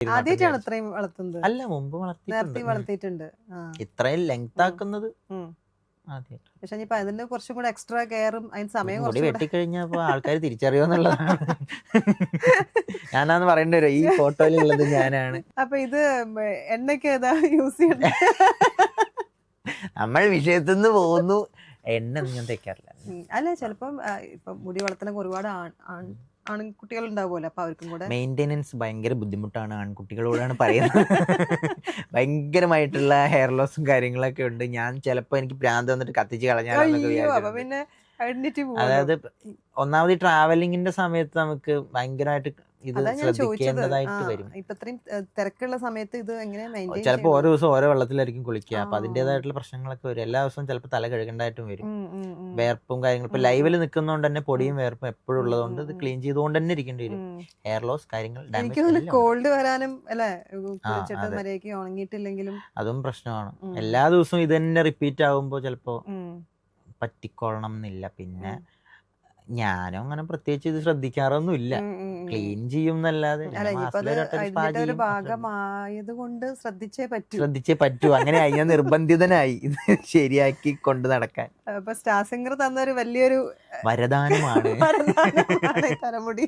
ആദ്യമായിട്ടാണ് ഇത്രയും വളർത്തുന്നത്? അല്ല, മുമ്പ് നേരത്തെ വളർത്തിയിട്ടുണ്ട്. ഇത്രയും ലെങ്ത് ആക്കുന്നത് ആദ്യമായിട്ട്. പക്ഷെ ഇനിയിപ്പോ അതിന് കുറച്ചും കൂടെ എക്സ്ട്രാ കെയറും അതിന് സമയം മുടി വെട്ടിക്കഴിഞ്ഞപ്പോ ആൾക്കാർ തിരിച്ചറിയോന്നുള്ളതാണ്. ഞാനാന്ന് പറയേണ്ടി വരും, ഈ ഫോട്ടോയിലുള്ളത് ഞാനാണ്. അപ്പൊ ഇത് എണ്ണയ്ക്ക് ഏതാ യൂസ് ചെയ്യണ്ടേ? നമ്മൾ വിഷയത്തിൽ നിന്ന് പോകുന്നു. എണ്ണ ഞാൻ തേക്കാറില്ല. അല്ല, ചിലപ്പം ഇപ്പൊ മുടി വളർത്തലൊക്കെ ഒരുപാട് ആൺകുട്ടികൾ ഉണ്ടാവുമല്ലോ, അപ്പൊ അവർക്കും കൂടെ മെയിൻ്റെനൻസ് ഭയങ്കര ബുദ്ധിമുട്ടാണ്. ആൺകുട്ടികളോടാണ് പറയുന്നത്. ഭയങ്കരമായിട്ടുള്ള ഹെയർ ലോസും കാര്യങ്ങളൊക്കെ ഉണ്ട്. ഞാൻ ചിലപ്പോ എനിക്ക് ഭ്രാന്ത് വന്നിട്ട് കത്തിച്ച് കളഞ്ഞാൽ പിന്നെ ഐഡന്റിറ്റി. അതായത് ഒന്നാമത് ട്രാവലിങ്ങിന്റെ സമയത്ത് നമുക്ക് ഭയങ്കരമായിട്ട് ഇത് ശ്രദ്ധിക്കേണ്ടതായിട്ട് വരും. ഇപ്പൊ ഇത്രയും തിരക്കുള്ള സമയത്ത് ഇത് എങ്ങനെ മെയിൻറ്റെയിൻ? ചിലപ്പോൾ ഓരോ ദിവസം ഓരോ വെള്ളത്തിലായിരിക്കും കുളിക്കുക. അപ്പൊ അതിന്റേതായിട്ടുള്ള പ്രശ്നങ്ങളൊക്കെ വരും. എല്ലാ ദിവസവും ചിലപ്പോൾ തല കഴുകേണ്ടതായിട്ടും വരും. വേർപ്പും കാര്യങ്ങളും ഇപ്പൊ ലൈവിൽ നിൽക്കുന്നതുകൊണ്ട് തന്നെ പൊടിയും വേർപ്പും എപ്പോഴും ഉള്ളതുകൊണ്ട് ഇത് ക്ലീൻ ചെയ്തുകൊണ്ട് തന്നെ ഇരിക്കേണ്ടി വരും. ഹെയർ ലോസ് കാര്യങ്ങൾ, കോൾഡ് വരാനും അല്ലേ, മര്യാദയ്ക്ക് ഉണങ്ങിയിട്ടില്ലെങ്കിലും അതും പ്രശ്നമാണ്. എല്ലാ ദിവസവും ഇത് തന്നെ റിപ്പീറ്റ് ആകുമ്പോൾ ചിലപ്പോ പറ്റിക്കൊള്ളണം എന്നില്ല. പിന്നെ ഞാനും അങ്ങനെ പ്രത്യേകിച്ച് ഇത് ശ്രദ്ധിക്കാറൊന്നും ഇല്ല. ക്ലീൻ ചെയ്യും എന്നല്ലാതെ ഒരു ഭാഗമായത് കൊണ്ട് ശ്രദ്ധിച്ചേ പറ്റൂ. അങ്ങനെ ഞാൻ നിർബന്ധിതനായി ഇത് ശരിയാക്കി കൊണ്ട് നടക്കാൻ. അപ്പൊ സ്റ്റാർ സിംഗർ തന്നൊരു വലിയൊരു വരദാനമാണ് തലമുടി.